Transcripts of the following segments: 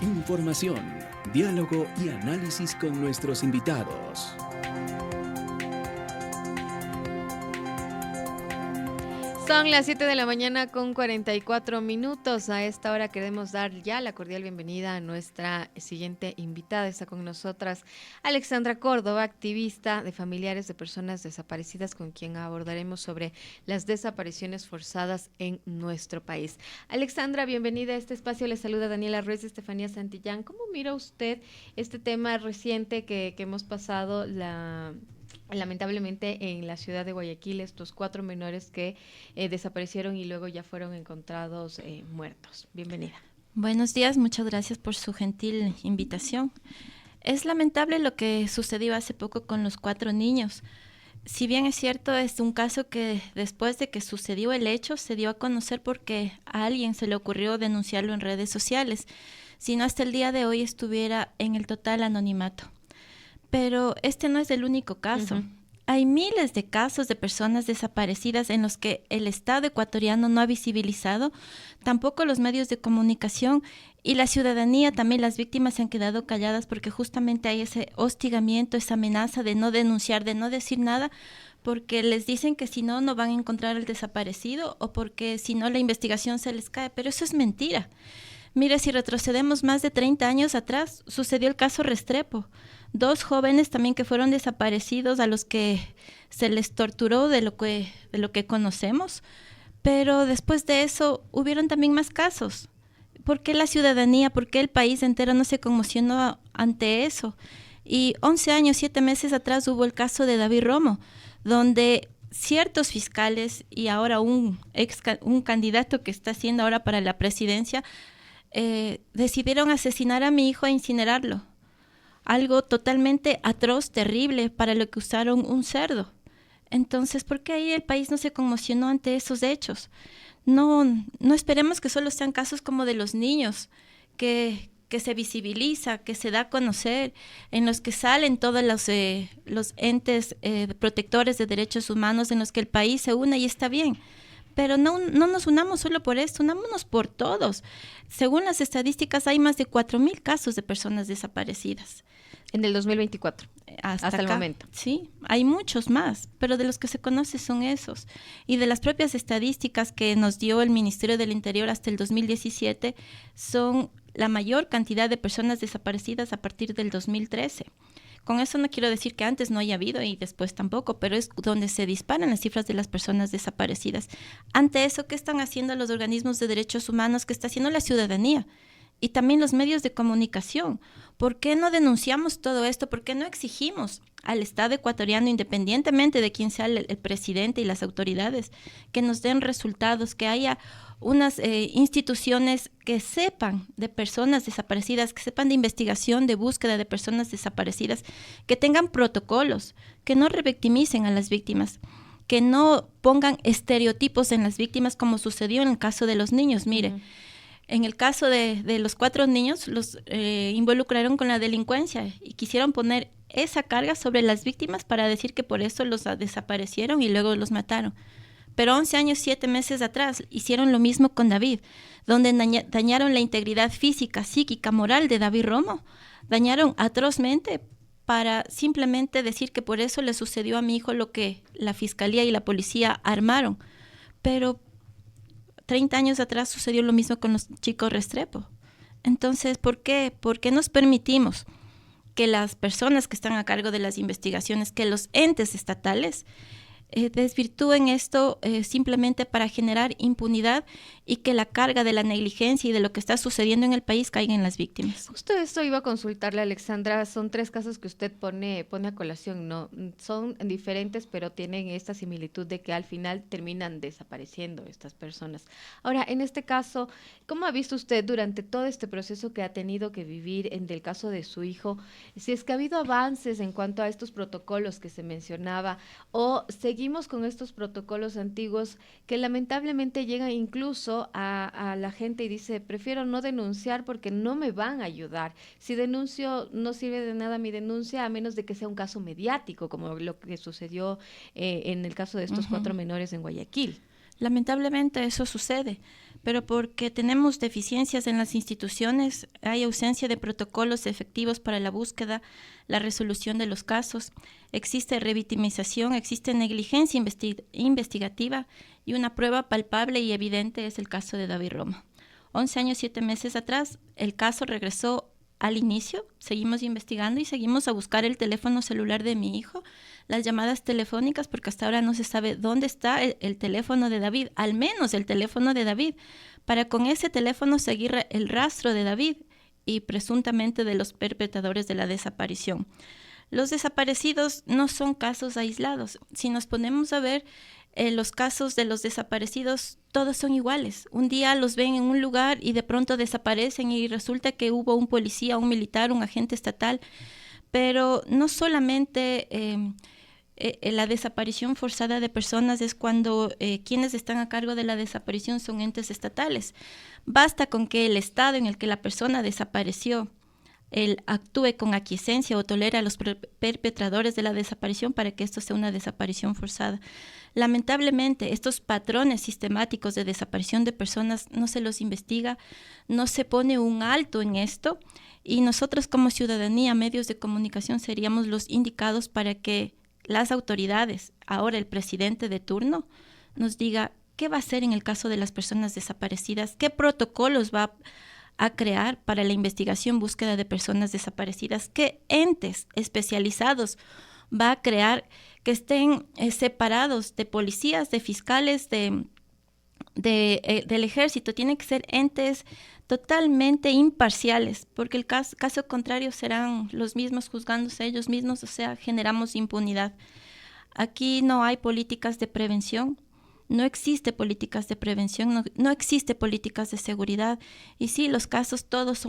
Información, diálogo y análisis con nuestros invitados. Son las 7 de la mañana con 44 minutos. A esta hora queremos dar ya la cordial bienvenida a nuestra siguiente invitada. Está con nosotras Alexandra Córdoba, activista de familiares de personas desaparecidas, con quien abordaremos sobre las desapariciones forzadas en nuestro país. Alexandra, bienvenida a este espacio. Le saluda Daniela Ruiz, Estefanía Santillán. ¿Cómo mira usted este tema reciente que hemos pasado lamentablemente en la ciudad de Guayaquil, estos 4 menores que desaparecieron y luego ya fueron encontrados muertos? Bienvenida. Buenos días, muchas gracias por su gentil invitación. Es lamentable lo que sucedió hace poco con los 4 niños. Si bien es cierto, es un caso que después de que sucedió el hecho se dio a conocer porque a alguien se le ocurrió denunciarlo en redes sociales, si no hasta el día de hoy estuviera en el total anonimato. Pero este no es el único caso. Uh-huh. Hay miles de casos de personas desaparecidas en los que el Estado ecuatoriano no ha visibilizado, tampoco los medios de comunicación y la ciudadanía, también las víctimas se han quedado calladas porque justamente hay ese hostigamiento, esa amenaza de no denunciar, de no decir nada, porque les dicen que si no, no van a encontrar al desaparecido o porque si no la investigación se les cae, pero eso es mentira. Mire, si retrocedemos más de 30 años atrás, sucedió el caso Restrepo. 2 jóvenes también que fueron desaparecidos a los que se les torturó de lo que conocemos. Pero después de eso hubieron también más casos. ¿Por qué la ciudadanía, por qué el país entero no se conmocionó ante eso? Y 11 años, 7 meses atrás hubo el caso de David Romo, donde ciertos fiscales y ahora un candidato que está haciendo ahora para la presidencia decidieron asesinar a mi hijo e incinerarlo. Algo totalmente atroz, terrible, para lo que usaron un cerdo. Entonces, ¿por qué ahí el país no se conmocionó ante esos hechos? No esperemos que solo sean casos como de los niños, que se visibiliza, que se da a conocer, en los que salen todos los entes protectores de derechos humanos, en los que el país se une y está bien. Pero no nos unamos solo por esto, unámonos por todos. Según las estadísticas, hay más de 4,000 casos de personas desaparecidas. En el 2024, hasta el momento. Sí, hay muchos más, pero de los que se conoce son esos. Y de las propias estadísticas que nos dio el Ministerio del Interior hasta el 2017, son la mayor cantidad de personas desaparecidas a partir del 2013. Con eso no quiero decir que antes no haya habido y después tampoco, pero es donde se disparan las cifras de las personas desaparecidas. Ante eso, ¿qué están haciendo los organismos de derechos humanos? ¿Qué está haciendo la ciudadanía? Y también los medios de comunicación. ¿Por qué no denunciamos todo esto? ¿Por qué no exigimos al Estado ecuatoriano, independientemente de quién sea el presidente y las autoridades, que nos den resultados, que haya unas instituciones que sepan de personas desaparecidas, que sepan de investigación, de búsqueda de personas desaparecidas, que tengan protocolos, que no revictimicen a las víctimas, que no pongan estereotipos en las víctimas como sucedió en el caso de los niños? Mire, uh-huh. En el caso de los 4 niños, los involucraron con la delincuencia y quisieron poner esa carga sobre las víctimas para decir que por eso los desaparecieron y luego los mataron. Pero 11 años, 7 meses atrás hicieron lo mismo con David, donde dañaron la integridad física, psíquica, moral de David Romo. Dañaron atrozmente para simplemente decir que por eso le sucedió a mi hijo lo que la fiscalía y la policía armaron. Pero 30 años atrás sucedió lo mismo con los chicos Restrepo. Entonces, ¿por qué? ¿Por qué nos permitimos que las personas que están a cargo de las investigaciones, que los entes estatales desvirtúen esto simplemente para generar impunidad y que la carga de la negligencia y de lo que está sucediendo en el país caiga en las víctimas? Justo esto iba a consultarle, Alexandra. Son 3 casos que usted pone a colación, ¿no? Son diferentes, pero tienen esta similitud de que al final terminan desapareciendo estas personas. Ahora, en este caso, ¿cómo ha visto usted durante todo este proceso que ha tenido que vivir en el caso de su hijo? Si es que ha habido avances en cuanto a estos protocolos que se mencionaba, o seguimos con estos protocolos antiguos que lamentablemente llegan incluso a la gente y dice, prefiero no denunciar porque no me van a ayudar. Si denuncio, no sirve de nada mi denuncia a menos de que sea un caso mediático, como lo que sucedió en el caso de estos 4 menores en Guayaquil. Lamentablemente eso sucede, pero porque tenemos deficiencias en las instituciones, hay ausencia de protocolos efectivos para la búsqueda, la resolución de los casos, existe revictimización, existe negligencia investigativa y una prueba palpable y evidente es el caso de David Romo. 11 años, 7 meses atrás, el caso regresó al inicio, seguimos investigando y seguimos a buscar el teléfono celular de mi hijo, las llamadas telefónicas, porque hasta ahora no se sabe dónde está el teléfono de David, al menos el teléfono de David, para con ese teléfono seguir el rastro de David y presuntamente de los perpetradores de la desaparición. Los desaparecidos no son casos aislados. Si nos ponemos a ver los casos de los desaparecidos, todos son iguales. Un día los ven en un lugar y de pronto desaparecen y resulta que hubo un policía, un militar, un agente estatal. Pero no solamente la desaparición forzada de personas es cuando quienes están a cargo de la desaparición son entes estatales. Basta con que el estado en el que la persona desapareció él actúe con aquiescencia o tolera a los perpetradores de la desaparición para que esto sea una desaparición forzada. Lamentablemente, estos patrones sistemáticos de desaparición de personas no se los investiga, no se pone un alto en esto y nosotros como ciudadanía, medios de comunicación, seríamos los indicados para que las autoridades, ahora el presidente de turno, nos diga qué va a hacer en el caso de las personas desaparecidas, qué protocolos va a crear para la investigación, búsqueda de personas desaparecidas, qué entes especializados va a crear que estén separados de policías, de fiscales, del ejército. Tienen que ser entes totalmente imparciales, porque el caso contrario serán los mismos juzgándose ellos mismos, o sea, generamos impunidad. Aquí no hay políticas de prevención. No existe políticas de prevención, no existe políticas de seguridad. Y sí, los casos todos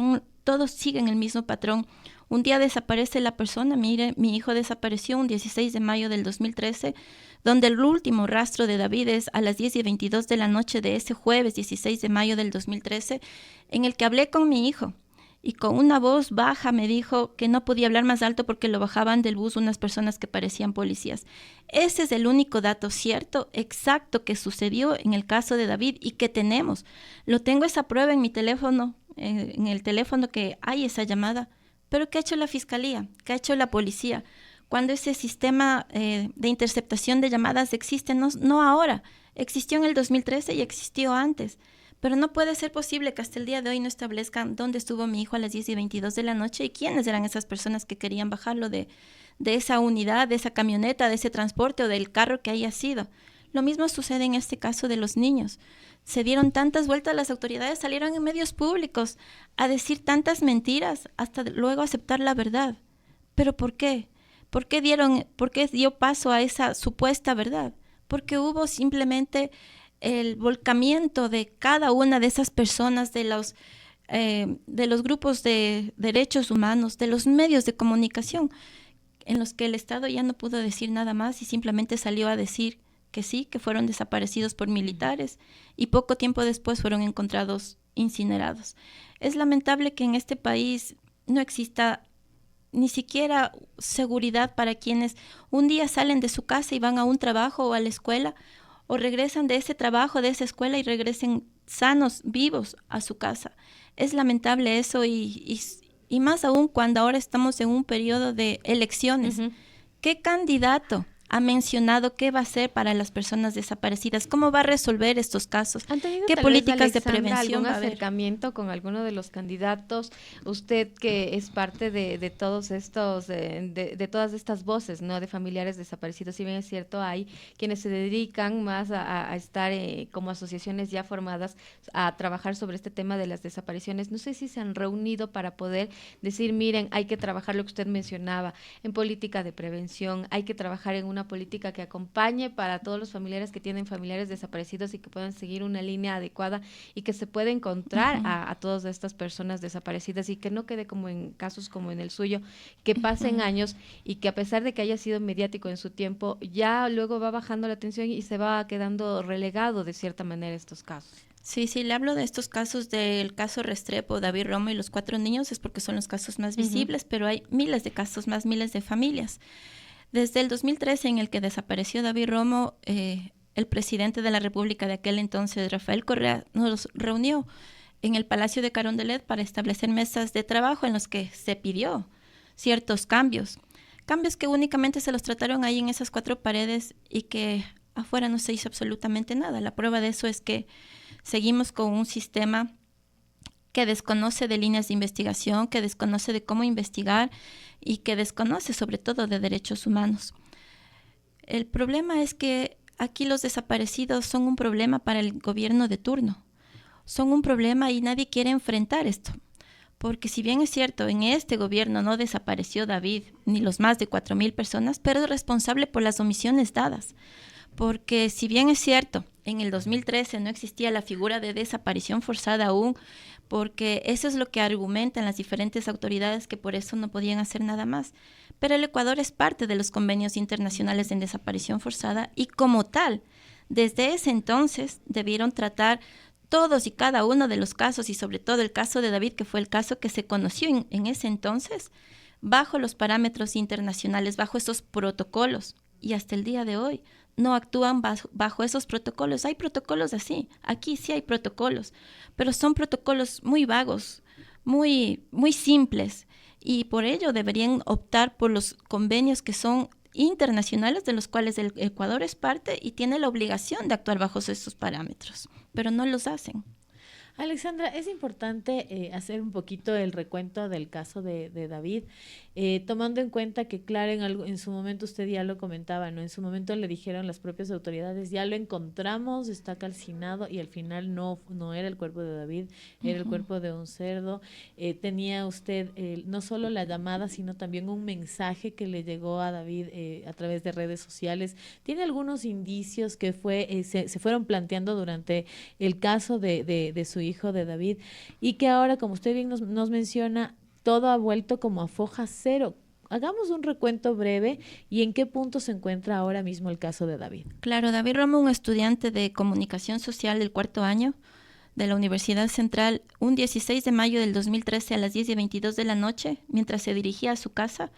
siguen el mismo patrón. Un día desaparece la persona, mire, mi hijo desapareció un 16 de mayo del 2013, donde el último rastro de David es a las 10:22 de la noche de ese jueves 16 de mayo del 2013, en el que hablé con mi hijo. Y con una voz baja me dijo que no podía hablar más alto porque lo bajaban del bus unas personas que parecían policías. Ese es el único dato cierto, exacto, que sucedió en el caso de David y que tenemos. Lo tengo esa prueba en mi teléfono, en el teléfono que hay esa llamada. Pero ¿qué ha hecho la fiscalía? ¿Qué ha hecho la policía? Cuando ese sistema de interceptación de llamadas existe, no ahora, existió en el 2013 y existió antes. Pero no puede ser posible que hasta el día de hoy no establezcan dónde estuvo mi hijo a las 10:22 de la noche y quiénes eran esas personas que querían bajarlo de esa unidad, de esa camioneta, de ese transporte o del carro que haya sido. Lo mismo sucede en este caso de los niños. Se dieron tantas vueltas, las autoridades salieron en medios públicos a decir tantas mentiras hasta luego aceptar la verdad. ¿Pero por qué? ¿Por qué dio paso a esa supuesta verdad? Porque hubo simplemente el volcamiento de cada una de esas personas, de los grupos de derechos humanos, de los medios de comunicación, en los que el Estado ya no pudo decir nada más y simplemente salió a decir que sí, que fueron desaparecidos por militares y poco tiempo después fueron encontrados incinerados. Es lamentable que en este país no exista ni siquiera seguridad para quienes un día salen de su casa y van a un trabajo o a la escuela, o regresan de ese trabajo, de esa escuela y regresen sanos, vivos a su casa. Es lamentable eso y más aún cuando ahora estamos en un periodo de elecciones. Uh-huh. ¿Qué candidato ha mencionado qué va a hacer para las personas desaparecidas? ¿Cómo va a resolver estos casos? ¿Qué políticas de prevención va a haber? ¿Algún acercamiento con alguno de los candidatos? Usted que es parte de todos estos, de todas estas voces, ¿no? De familiares desaparecidos, si bien es cierto, hay quienes se dedican más a estar como asociaciones ya formadas a trabajar sobre este tema de las desapariciones. No sé si se han reunido para poder decir, miren, hay que trabajar lo que usted mencionaba, en política de prevención, hay que trabajar en una política que acompañe para todos los familiares que tienen familiares desaparecidos y que puedan seguir una línea adecuada y que se pueda encontrar uh-huh. a todas estas personas desaparecidas y que no quede como en casos como en el suyo, que pasen uh-huh. años y que a pesar de que haya sido mediático en su tiempo, ya luego va bajando la atención y se va quedando relegado de cierta manera estos casos. Sí, le hablo de estos casos, del caso Restrepo, David Romo y los 4 niños, es porque son los casos más visibles, uh-huh. pero hay miles de casos más, miles de familias. Desde el 2013, en el que desapareció David Romo, el presidente de la República de aquel entonces, Rafael Correa, nos reunió en el Palacio de Carondelet para establecer mesas de trabajo en los que se pidió ciertos cambios que únicamente se los trataron ahí en esas 4 paredes y que afuera no se hizo absolutamente nada. La prueba de eso es que seguimos con un sistema que desconoce de líneas de investigación, que desconoce de cómo investigar y que desconoce sobre todo de derechos humanos. El problema es que aquí los desaparecidos son un problema para el gobierno de turno. Son un problema y nadie quiere enfrentar esto. Porque si bien es cierto, en este gobierno no desapareció David ni los más de 4,000 personas, pero es responsable por las omisiones dadas. Porque si bien es cierto, en el 2013 no existía la figura de desaparición forzada aún, porque eso es lo que argumentan las diferentes autoridades, que por eso no podían hacer nada más. Pero el Ecuador es parte de los convenios internacionales en desaparición forzada y como tal, desde ese entonces debieron tratar todos y cada uno de los casos y sobre todo el caso de David, que fue el caso que se conoció en ese entonces, bajo los parámetros internacionales, bajo esos protocolos. Y hasta el día de hoy no actúan bajo esos protocolos. Hay protocolos así, aquí sí hay protocolos, pero son protocolos muy vagos, muy, muy simples, y por ello deberían optar por los convenios que son internacionales, de los cuales el Ecuador es parte y tiene la obligación de actuar bajo esos parámetros, pero no los hacen. Alexandra, es importante hacer un poquito el recuento del caso de David, tomando en cuenta que, claro, en su momento usted ya lo comentaba, ¿no? En su momento le dijeron las propias autoridades, ya lo encontramos, está calcinado, y al final no era el cuerpo de David, era el cuerpo de un cerdo. Tenía usted no solo la llamada, sino también un mensaje que le llegó a David a través de redes sociales. Tiene algunos indicios que se fueron planteando durante el caso de su hijo, de David, y que ahora, como usted bien nos menciona, todo ha vuelto como a foja cero. Hagamos un recuento breve y en qué punto se encuentra ahora mismo el caso de David. Claro, David Romo, un estudiante de comunicación social del 4º año de la Universidad Central, un 16 de mayo del 2013 a las 10:22 de la noche, mientras se dirigía a su casa,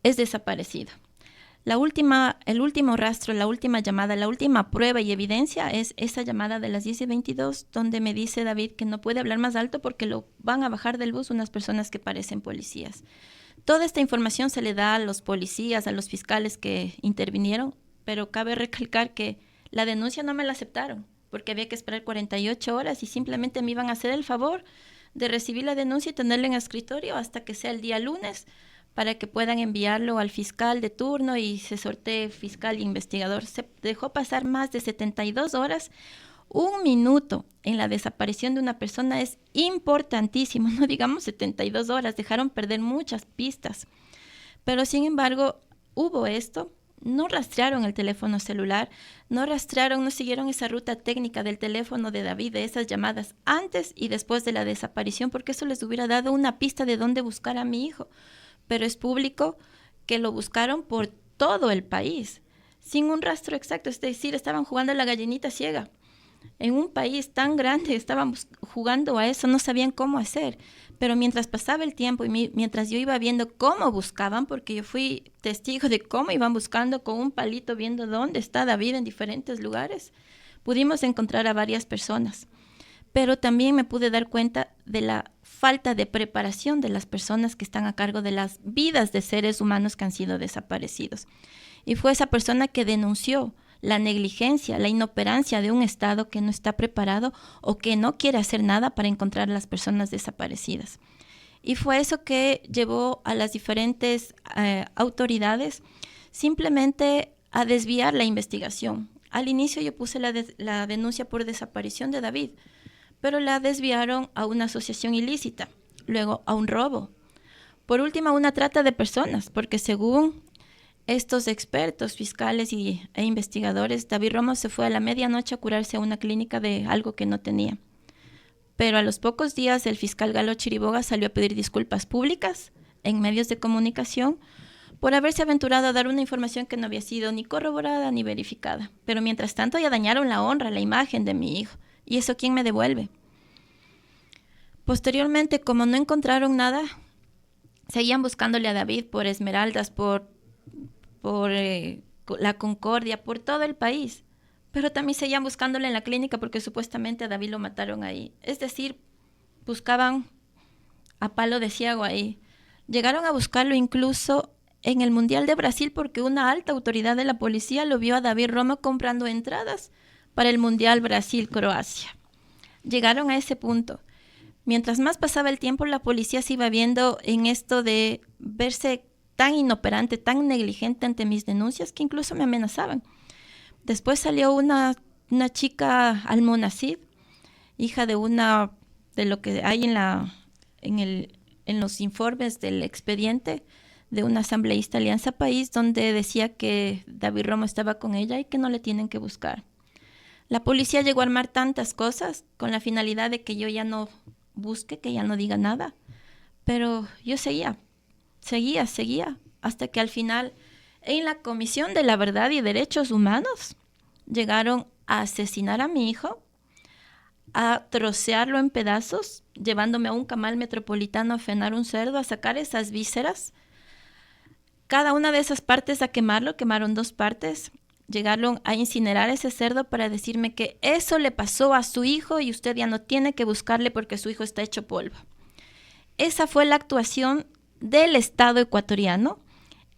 es desaparecido. El último rastro, la última llamada, la última prueba y evidencia es esa llamada de las 10:22, donde me dice David que no puede hablar más alto porque lo van a bajar del bus unas personas que parecen policías. Toda esta información se le da a los policías, a los fiscales que intervinieron, pero cabe recalcar que la denuncia no me la aceptaron, porque había que esperar 48 horas y simplemente me iban a hacer el favor de recibir la denuncia y tenerla en escritorio hasta que sea el día lunes, para que puedan enviarlo al fiscal de turno y se sortee fiscal e investigador. Se dejó pasar más de 72 horas. Un minuto en la desaparición de una persona es importantísimo, no digamos 72 horas, dejaron perder muchas pistas. Pero sin embargo, hubo esto, no rastrearon el teléfono celular, no siguieron esa ruta técnica del teléfono de David, de esas llamadas antes y después de la desaparición, porque eso les hubiera dado una pista de dónde buscar a mi hijo. Pero es público que lo buscaron por todo el país, sin un rastro exacto, es decir, estaban jugando a la gallinita ciega. En un país tan grande estaban jugando a eso, no sabían cómo hacer. Pero mientras pasaba el tiempo y mientras yo iba viendo cómo buscaban, porque yo fui testigo de cómo iban buscando con un palito, viendo dónde está David en diferentes lugares, pudimos encontrar a varias personas. Pero también me pude dar cuenta de la falta de preparación de las personas que están a cargo de las vidas de seres humanos que han sido desaparecidos. Y fue esa persona que denunció la negligencia, la inoperancia de un Estado que no está preparado o que no quiere hacer nada para encontrar a las personas desaparecidas. Y fue eso que llevó a las diferentes autoridades simplemente a desviar la investigación. Al inicio yo puse la denuncia por desaparición de David, pero la desviaron a una asociación ilícita, luego a un robo, por último a una trata de personas, porque según estos expertos fiscales e investigadores, David Romo se fue a la medianoche a curarse a una clínica de algo que no tenía. Pero a los pocos días el fiscal Galo Chiriboga salió a pedir disculpas públicas en medios de comunicación por haberse aventurado a dar una información que no había sido ni corroborada ni verificada. Pero mientras tanto ya dañaron la honra, la imagen de mi hijo. ¿Y eso quién me devuelve? Posteriormente, como no encontraron nada, seguían buscándole a David por Esmeraldas, por la Concordia, por todo el país. pero también seguían buscándole en la clínica porque supuestamente a David lo mataron ahí. Es decir, buscaban a palo de ciego ahí. Llegaron a buscarlo incluso en el Mundial de Brasil porque una alta autoridad de la policía lo vio a David Romo comprando entradas para el Mundial Brasil-Croacia. Llegaron a ese punto. Mientras más pasaba el tiempo, la policía se iba viendo en esto de verse tan inoperante, tan negligente ante mis denuncias que incluso me amenazaban. Después salió una chica Almonacid, hija de lo que hay en los informes del expediente de una asambleísta Alianza País, donde decía que David Romo estaba con ella y que no le tienen que buscar. La policía llegó a armar tantas cosas con la finalidad de que yo ya no busque, que ya no diga nada. Pero yo seguía, hasta que al final, en la Comisión de la Verdad y Derechos Humanos, llegaron a asesinar a mi hijo, a trocearlo en pedazos, llevándome a un camal metropolitano a fenar un cerdo, a sacar esas vísceras. Cada una de esas partes a quemarlo, quemaron 2 partes. Llegaron a incinerar ese cerdo para decirme que eso le pasó a su hijo y usted ya no tiene que buscarle porque su hijo está hecho polvo. Esa fue la actuación del Estado ecuatoriano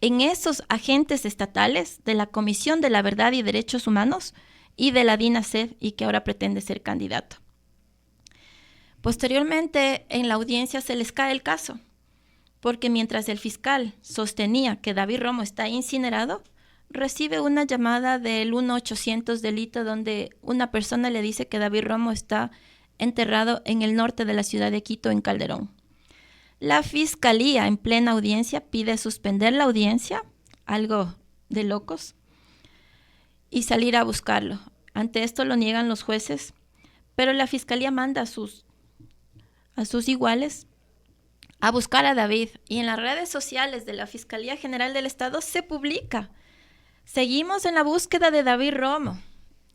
en esos agentes estatales de la Comisión de la Verdad y Derechos Humanos y de la DINASED, y que ahora pretende ser candidato. Posteriormente, en la audiencia se les cae el caso, porque mientras el fiscal sostenía que David Romo está incinerado, recibe una llamada del 1-800 delito donde una persona le dice que David Romo está enterrado en el norte de la ciudad de Quito, en Calderón. La fiscalía en plena audiencia pide suspender la audiencia, algo de locos, y salir a buscarlo. Ante esto lo niegan los jueces, pero la fiscalía manda a sus iguales a buscar a David, y en las redes sociales de la Fiscalía General del Estado se publica: seguimos en la búsqueda de David Romo,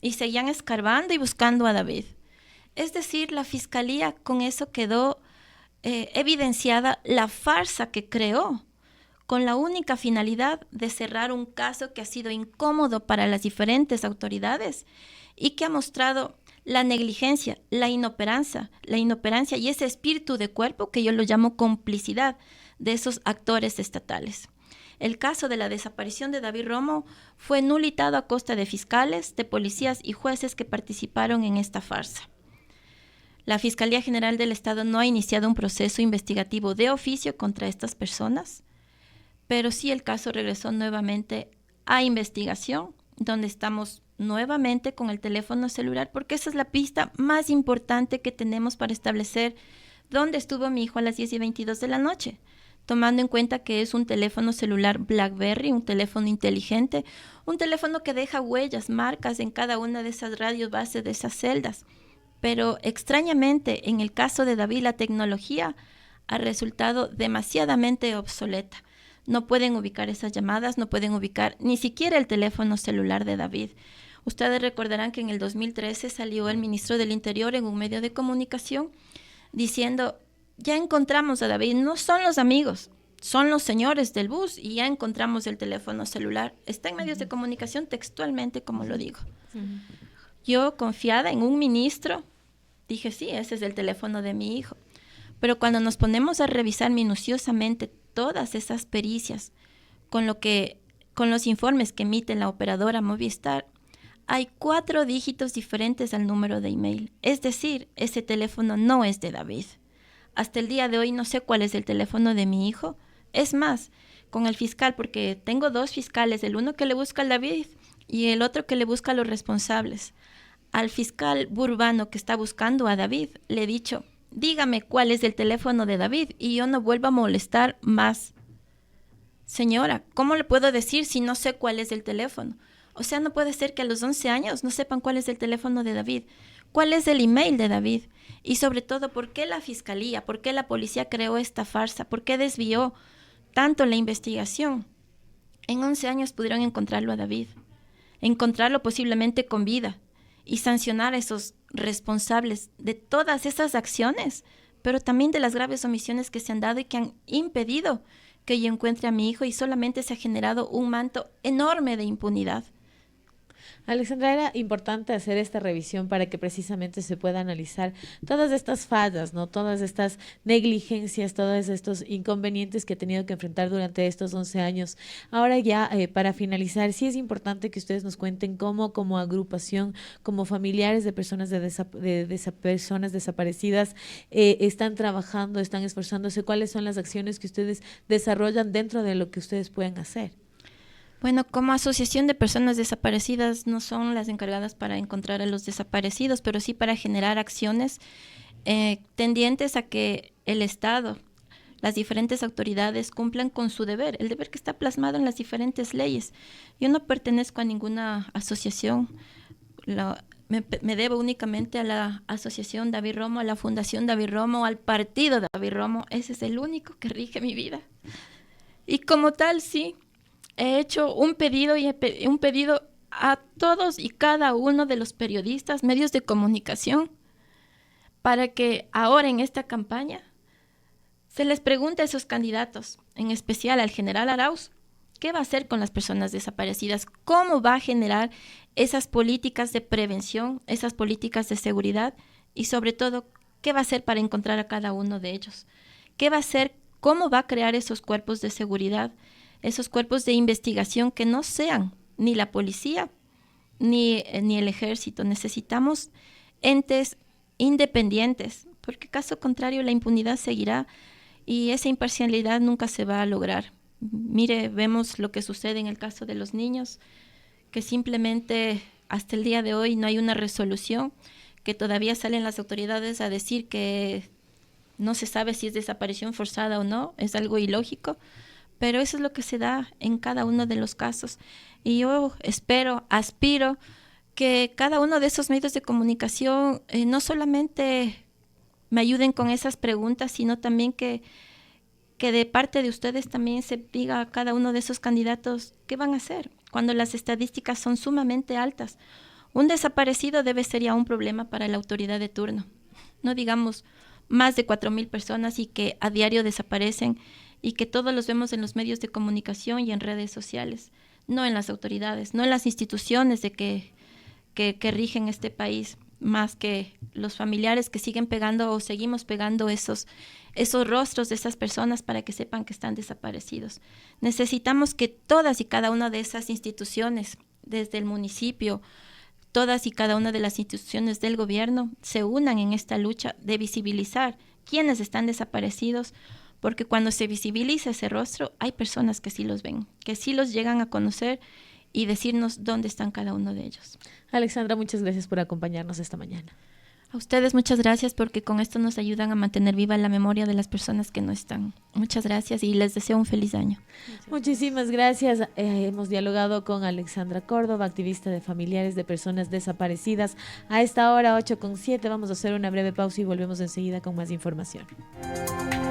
y seguían escarbando y buscando a David. Es decir, la Fiscalía con eso quedó evidenciada la farsa que creó, con la única finalidad de cerrar un caso que ha sido incómodo para las diferentes autoridades y que ha mostrado la negligencia, la inoperancia y ese espíritu de cuerpo que yo lo llamo complicidad de esos actores estatales. El caso de la desaparición de David Romo fue nulitado a costa de fiscales, de policías y jueces que participaron en esta farsa. La Fiscalía General del Estado no ha iniciado un proceso investigativo de oficio contra estas personas, pero sí el caso regresó nuevamente a investigación, donde estamos nuevamente con el teléfono celular, porque esa es la pista más importante que tenemos para establecer dónde estuvo mi hijo a las 10:22 de la noche, tomando en cuenta que es un teléfono celular BlackBerry, un teléfono inteligente, un teléfono que deja huellas, marcas en cada una de esas radios base de esas celdas. Pero extrañamente, en el caso de David, la tecnología ha resultado demasiadamente obsoleta. No pueden ubicar esas llamadas, no pueden ubicar ni siquiera el teléfono celular de David. Ustedes recordarán que en el 2013 salió el ministro del Interior en un medio de comunicación diciendo: ya encontramos a David, no son los amigos, son los señores del bus y ya encontramos el teléfono celular. Está en medios de comunicación textualmente, como lo digo. Yo, confiada en un ministro, dije: sí, ese es el teléfono de mi hijo. Pero cuando nos ponemos a revisar minuciosamente todas esas pericias con los informes que emite la operadora Movistar, hay 4 dígitos diferentes al número de email. Es decir, ese teléfono no es de David. Hasta el día de hoy no sé cuál es el teléfono de mi hijo. Es más, con el fiscal, porque tengo 2 fiscales, el uno que le busca al David y el otro que le busca a los responsables. Al fiscal Burbano que está buscando a David, le he dicho: dígame cuál es el teléfono de David y yo no vuelvo a molestar más. Señora, ¿cómo le puedo decir si no sé cuál es el teléfono? O sea, no puede ser que a los 11 años no sepan cuál es el teléfono de David, cuál es el email de David. Y sobre todo, ¿por qué la fiscalía, por qué la policía creó esta farsa? ¿Por qué desvió tanto la investigación? En 11 años pudieron encontrarlo a David, encontrarlo posiblemente con vida y sancionar a esos responsables de todas esas acciones, pero también de las graves omisiones que se han dado y que han impedido que yo encuentre a mi hijo, y solamente se ha generado un manto enorme de impunidad. Alexandra, era importante hacer esta revisión para que precisamente se pueda analizar todas estas fallas, ¿no? Todas estas negligencias, todos estos inconvenientes que he tenido que enfrentar durante estos 11 años. Ahora ya, para finalizar, sí es importante que ustedes nos cuenten cómo, como agrupación, como familiares de personas personas desaparecidas, están trabajando, están esforzándose, cuáles son las acciones que ustedes desarrollan dentro de lo que ustedes pueden hacer. Bueno, como asociación de personas desaparecidas no son las encargadas para encontrar a los desaparecidos, pero sí para generar acciones tendientes a que el Estado, las diferentes autoridades cumplan con su deber, el deber que está plasmado en las diferentes leyes. Yo no pertenezco a ninguna asociación, me debo únicamente a la Asociación David Romo, a la Fundación David Romo, al Partido David Romo. Ese es el único que rige mi vida. Y como tal, sí, he hecho un pedido a todos y cada uno de los periodistas, medios de comunicación, para que ahora en esta campaña se les pregunte a esos candidatos, en especial al general Arauz, ¿qué va a hacer con las personas desaparecidas? ¿Cómo va a generar esas políticas de prevención, esas políticas de seguridad? Y sobre todo, ¿qué va a hacer para encontrar a cada uno de ellos? ¿Qué va a hacer? ¿Cómo va a crear esos cuerpos de seguridad, esos cuerpos de investigación que no sean ni la policía ni el ejército? Necesitamos entes independientes, porque caso contrario la impunidad seguirá y esa imparcialidad nunca se va a lograr. Mire, vemos lo que sucede en el caso de los niños, que simplemente hasta el día de hoy no hay una resolución, que todavía salen las autoridades a decir que no se sabe si es desaparición forzada o no, es algo ilógico, pero eso es lo que se da en cada uno de los casos. Y yo aspiro que cada uno de esos medios de comunicación no solamente me ayuden con esas preguntas, sino también que de parte de ustedes también se diga a cada uno de esos candidatos qué van a hacer cuando las estadísticas son sumamente altas. Un desaparecido debe ser ya un problema para la autoridad de turno. No digamos más de 4,000 personas y que a diario desaparecen y que todos los vemos en los medios de comunicación y en redes sociales, no en las autoridades, no en las instituciones que rigen este país, más que los familiares que siguen pegando o seguimos pegando esos rostros de esas personas para que sepan que están desaparecidos. Necesitamos que todas y cada una de esas instituciones, desde el municipio, todas y cada una de las instituciones del gobierno, se unan en esta lucha de visibilizar quiénes están desaparecidos, porque cuando se visibiliza ese rostro, hay personas que sí los ven, que sí los llegan a conocer y decirnos dónde están cada uno de ellos. Alexandra, muchas gracias por acompañarnos esta mañana. A ustedes muchas gracias porque con esto nos ayudan a mantener viva la memoria de las personas que no están. Muchas gracias y les deseo un feliz año. Muchísimas gracias. Hemos dialogado con Alexandra Córdoba, activista de familiares de personas desaparecidas. A esta hora, 8:07, vamos a hacer una breve pausa y volvemos enseguida con más información.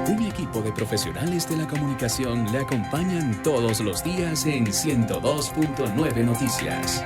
Un equipo de profesionales de la comunicación le acompañan todos los días en 102.9 Noticias.